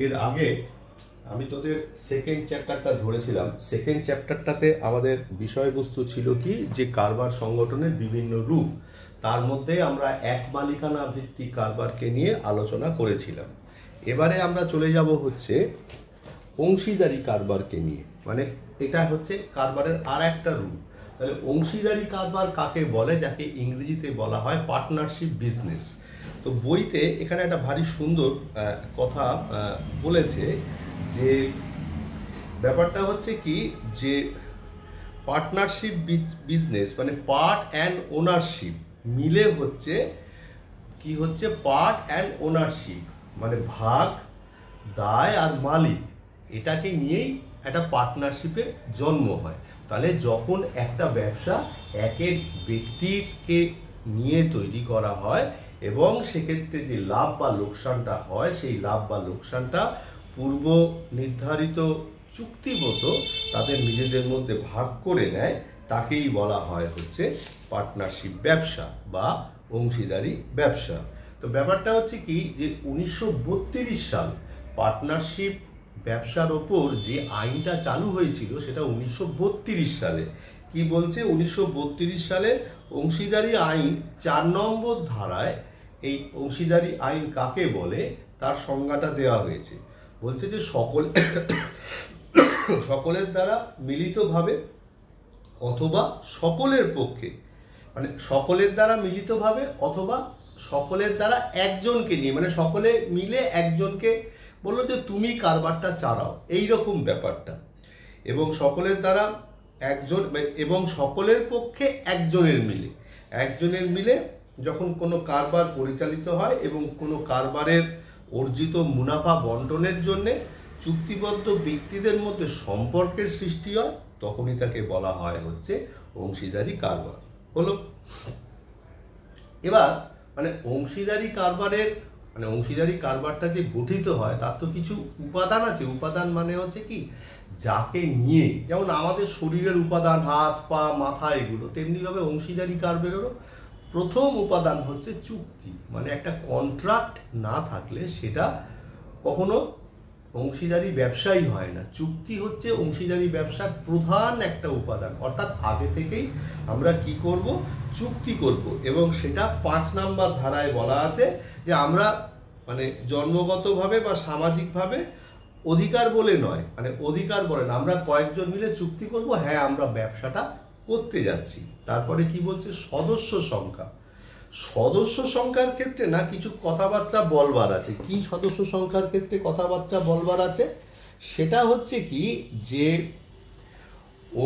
এর আগে আমি তোদের সেকেন্ড চ্যাপ্টারটা ধরেছিলাম। সেকেন্ড চ্যাপ্টারটাতে আমাদের বিষয়বস্তু ছিল কি, যে কারবার সংগঠনের বিভিন্ন রূপ। তার মধ্যে আমরা এক মালিকানা ভিত্তিক কারবারকে নিয়ে আলোচনা করেছিলাম। এবারে আমরা চলে যাব হচ্ছে অংশীদারি কারবারকে নিয়ে, মানে এটা হচ্ছে কারবারের আর একটা রূপ। তাহলে অংশীদারি কারবার কাকে বলে, যাকে ইংরেজিতে বলা হয় পার্টনারশিপ বিজনেস। তো বইতে এখানে একটা ভারী সুন্দর কথা বলেছে, যে ব্যাপারটা হচ্ছে কি, যে পার্টনারশিপ বিজনেস মানে পার্ট অ্যান্ড ওনারশিপ মিলে হচ্ছে কি, হচ্ছে পার্ট অ্যান্ড ওনারশিপ মানে ভাগ, দায় আর মালিক, এটাকে নিয়েই একটা পার্টনারশিপের জন্ম হয়। তাহলে যখন একটা ব্যবসা একের ব্যক্তিকে নিয়ে তৈরি করা হয় এবং সেক্ষেত্রে যে লাভ বা লোকসানটা হয়, সেই লাভ বা লোকসানটা পূর্ব নির্ধারিত চুক্তিগত তাদের নিজেদের মধ্যে ভাগ করে নেয়, তাকেই বলা হয় হচ্ছে পার্টনারশিপ ব্যবসা বা অংশীদারি ব্যবসা। তো ব্যাপারটা হচ্ছে কি, যে 1932 সাল পার্টনারশিপ ব্যবসার ওপর যে আইনটা চালু হয়েছিল সেটা 1932 সালে। কি বলছে 1932 সালে অংশীদারি আইন 4 নম্বর ধারায় এই অংশীদারি আইন কাকে বলে তার সংজ্ঞাটা দেওয়া হয়েছে। বলছে যে সকলের দ্বারা মিলিতভাবে অথবা সকলের পক্ষে, মানে সকলের দ্বারা মিলিতভাবে অথবা সকলের দ্বারা একজনকে নিয়ে, মানে সকলে মিলে একজনকে বললো যে তুমি কারবারটা চালাও, এইরকম ব্যাপারটা। এবং সকলের দ্বারা একজন, এবং সকলের পক্ষে একজনের মিলে যখন কোনো কারবার পরিচালিত হয় এবং কোনো কারবারের অর্জিত মুনাফা বন্টনের জন্যে চুক্তিবদ্ধ ব্যক্তিদের মধ্যে সম্পর্কের সৃষ্টি হয়, তখনই তাকে বলা হয় হচ্ছে অংশীদারি কারবার। হলো এবার মানে অংশীদারি কারবারটা যে গঠিত হয় তার তো কিছু উপাদান আছে। উপাদান মানে হচ্ছে কি, যাকে নিয়ে, যেমন আমাদের শরীরের উপাদান হাত পা মাথা এগুলো, তেমনিভাবে অংশীদারি কারবারেরও প্রথম উপাদান হচ্ছে চুক্তি। মানে একটা কন্ট্রাক্ট না থাকলে সেটা কখনো অংশীদারি ব্যবসাই হয় না। চুক্তি হচ্ছে অংশীদারি ব্যবসার প্রধান একটা উপাদান। অর্থাৎ আগে থেকেই আমরা কি করব, চুক্তি করব। এবং সেটা 5 নম্বর ধারায় বলা আছে যে আমরা মানে জন্মগতভাবে বা সামাজিকভাবে অধিকার বলে নয়, মানে অধিকার বলে না, আমরা কয়েকজন মিলে চুক্তি করব, হ্যাঁ আমরা ব্যবসাটা করতে যাচ্ছি। তারপরে কি বলছে, সদস্য সংখ্যার ক্ষেত্রে না কিছু কথাবার্তা বলবার আছে। কি সদস্য সংখ্যার ক্ষেত্রে কথাবার্তা বলবার আছে, সেটা হচ্ছে কি, যে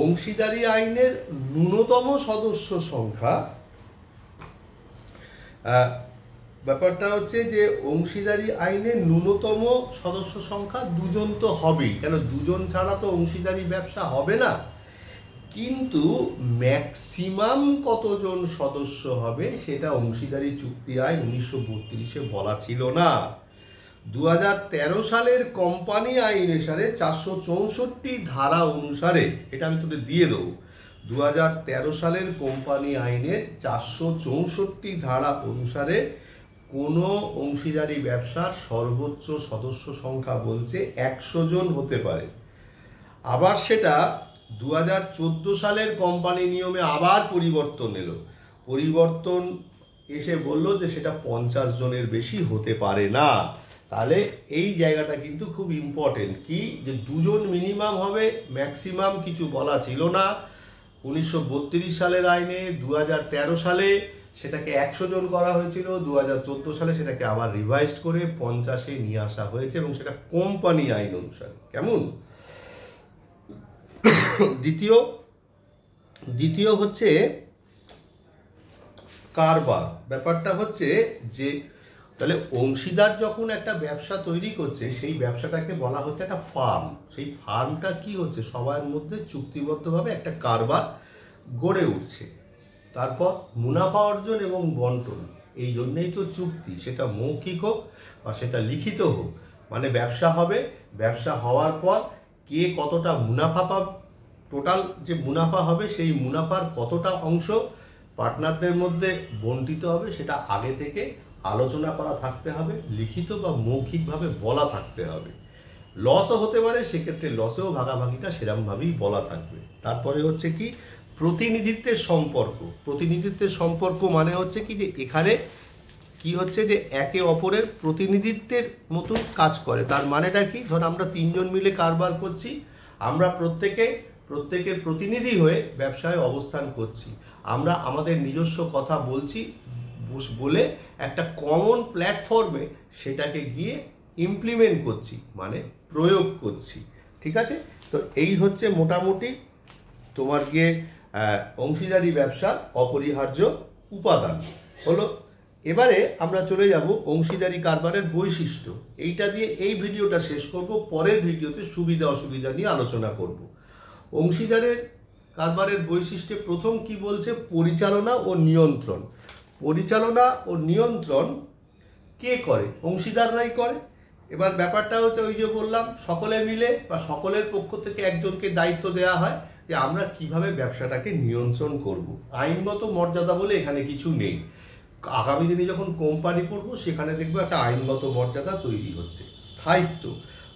অংশীদারি আইনের ন্যূনতম সদস্য সংখ্যা, ব্যাপারটা হচ্ছে যে অংশীদারি আইনের ন্যূনতম সদস্য সংখ্যা 2 জন তো হবেই, কেন 2 জন ছাড়া তো অংশীদারি ব্যবসা হবে না। কিন্তু ম্যাক্সিমাম কতজন সদস্য হবে সেটা অংশীদারি চুক্তি আইন 1932-এ বলা ছিল না। 2013 সালের কোম্পানি আইন অনুসারে 464 ধারা অনুসারে, এটা আমি তোদের দিয়ে দেবো, 2013 সালের কোম্পানি আইনের 464 ধারা অনুসারে কোনো অংশীদারি ব্যবসার সর্বোচ্চ সদস্য সংখ্যা বলছে 100 জন হতে পারে। আবার সেটা 2014 সালের কোম্পানি নিয়মে আবার পরিবর্তন এসে বলল যে সেটা 50 জনের বেশি হতে পারে না। তাহলে এই জায়গাটা কিন্তু খুব ইম্পর্টেন্ট, কি যে 2 জন মিনিমাম হবে, ম্যাক্সিমাম কিছু বলা ছিল না 1932 সালের আইনে। 2013 সালে সেটাকে 100 জন করা হয়েছিল, 2014 সালে সেটাকে আবার রিভাইজড করে 50-এ নিয়ে আসা হয়েছে, এবং সেটা কোম্পানি আইন অনুসারে। কেমন? দ্বিতীয় হচ্ছে কারবার। ব্যাপারটা হচ্ছে যে তাহলে অংশীদার যখন একটা ব্যবসা তৈরি করছে, সেই ব্যবসাটাকে বলা হচ্ছে একটা ফার্ম। সেই ফার্মটা কি হচ্ছে, সবার মধ্যে চুক্তিবদ্ধভাবে একটা কারবার গড়ে উঠছে। তারপর মুনাফা অর্জন এবং বন্টন, এই জন্যেই তো চুক্তি, সেটা মৌখিক হোক বা সেটা লিখিত হোক। মানে ব্যবসা হবে, ব্যবসা হওয়ার পর কে কতটা মুনাফা পাবে, টোটাল যে মুনাফা হবে সেই মুনাফার কতটা অংশ পার্টনারদের মধ্যে বন্টিত হবে, সেটা আগে থেকে আলোচনা করা থাকতে হবে, লিখিত বা মৌখিকভাবে বলা থাকতে হবে। লসও হতে পারে, সেক্ষেত্রে লসেও ভাগাভাগিটা সেরকমভাবেই বলা থাকবে। তারপরে হচ্ছে কি প্রতিনিধিত্বের সম্পর্ক। প্রতিনিধিত্বের সম্পর্ক মানে হচ্ছে কি যে এখানে কি হচ্ছে যে একে অপরের প্রতিনিধিত্বের মতো কাজ করে। তার মানেটা কি, ধর আমরা তিনজন মিলে কারবার করছি, আমরা প্রত্যেকের প্রতিনিধি হয়ে ব্যবসায় অবস্থান করছি, আমরা আমাদের নিজস্ব কথা বলছি, বলে একটা কমন প্ল্যাটফর্মে সেটাকে গিয়ে ইমপ্লিমেন্ট করছি, মানে প্রয়োগ করছি। ঠিক আছে, তো এই হচ্ছে মোটামুটি তোমার গিয়ে অংশীদারি ব্যবসার অপরিহার্য উপাদান হলো। এবারে আমরা চলে যাব অংশীদারি কারবারের বৈশিষ্ট্য। এইটা দিয়ে এই ভিডিওটা শেষ করব, পরের ভিডিওতে সুবিধা অসুবিধা নিয়ে আলোচনা করব। অংশীদারের কারবারের বৈশিষ্ট্যে প্রথম কি বলছে, পরিচালনা ও নিয়ন্ত্রণ। পরিচালনা ও নিয়ন্ত্রণ কে করে? অংশীদাররাই করে। এবার ব্যাপারটা হচ্ছে ওই যে বললাম, সকলে মিলে বা সকলের পক্ষ থেকে একজনকে দায়িত্ব দেওয়া হয় যে আমরা কিভাবে ব্যবসাটাকে নিয়ন্ত্রণ করব। আইনগত মর্যাদা বলে এখানে কিছু নেই। আগামী দিনে যখন কোম্পানি করব সেখানে দেখবো একটা আইনগত মর্যাদা তৈরি হচ্ছে। স্থায়িত্ব,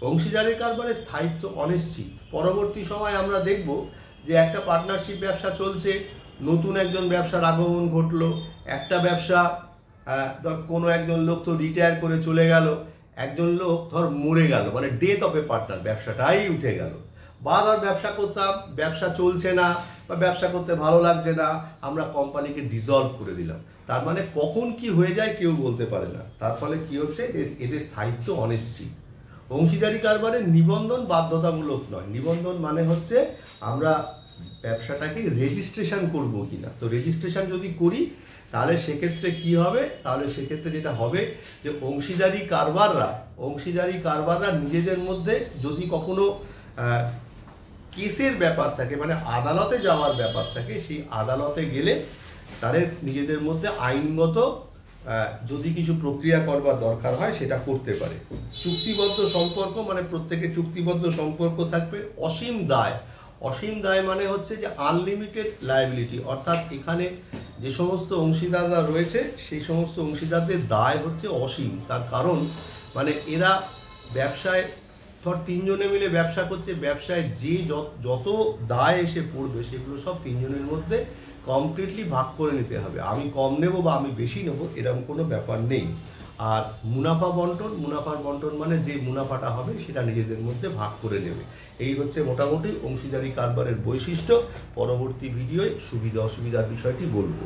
অংশীদারি কারবারে স্থায়িত্ব অনিশ্চিত। পরবর্তী সময় আমরা দেখব যে একটা পার্টনারশিপ ব্যবসা চলছে, নতুন একজন ব্যবসার আগমন ঘটলো, একটা ব্যবসা কোনো একজন লোক তো রিটায়ার করে চলে গেল, একজন লোক ধর মরে গেল, মানে ডেথ অফ এ পার্টনার, ব্যবসাটাই উঠে গেল। বা ধর ব্যবসা করতাম, ব্যবসা চলছে না বা ব্যবসা করতে ভালো লাগছে না, আমরা কোম্পানিকে ডিসলভ করে দিলাম। তার মানে কখন কি হয়ে যায় কেউ বলতে পারে না। তার ফলে কি হচ্ছে, এদের স্থায়িত্ব অনিশ্চিত। অংশীদারি কারবারে নিবন্ধন বাধ্যতামূলক নয়। নিবন্ধন মানে হচ্ছে আমরা ব্যবসাটাকে রেজিস্ট্রেশন করব কিনা। তো রেজিস্ট্রেশন যদি করি তাহলে সেক্ষেত্রে কি হবে, তাহলে সেক্ষেত্রে যেটা হবে যে অংশীদারি কারবাররা নিজেদের মধ্যে যদি কখনো কেসের ব্যাপার থাকে, মানে আদালতে যাওয়ার ব্যাপার থাকে, সেই আদালতে গেলে তাদের নিজেদের মধ্যে আইনগত যদি কিছু প্রক্রিয়া করবার দরকার হয় সেটা করতে পারে। চুক্তিবদ্ধ সম্পর্ক মানে প্রত্যেকে চুক্তিবদ্ধ সম্পর্ক থাকবে। অসীম দায় মানে হচ্ছে যে আনলিমিটেড লায়াবিলিটি, অর্থাৎ এখানে যে সমস্ত অংশীদাররা রয়েছে সেই সমস্ত অংশীদারদের দায় হচ্ছে অসীম। তার কারণ মানে এরা ব্যবসায় ধর তিনজনে মিলে ব্যবসা করছে, ব্যবসায় যে যত দায় এসে পড়বে সেগুলো সব তিনজনের মধ্যে কমপ্লিটলি ভাগ করে নিতে হবে। আমি কম নেব বা আমি বেশি নেব এরকম কোনো ব্যাপার নেই। আর মুনাফার বন্টন মানে যে মুনাফাটা হবে সেটা নিজেদের মধ্যে ভাগ করে নেবে। এই হচ্ছে মোটামুটি অংশীদারি কারবারের বৈশিষ্ট্য। পরবর্তী ভিডিওয় সুবিধা অসুবিধার বিষয়টি বলবো।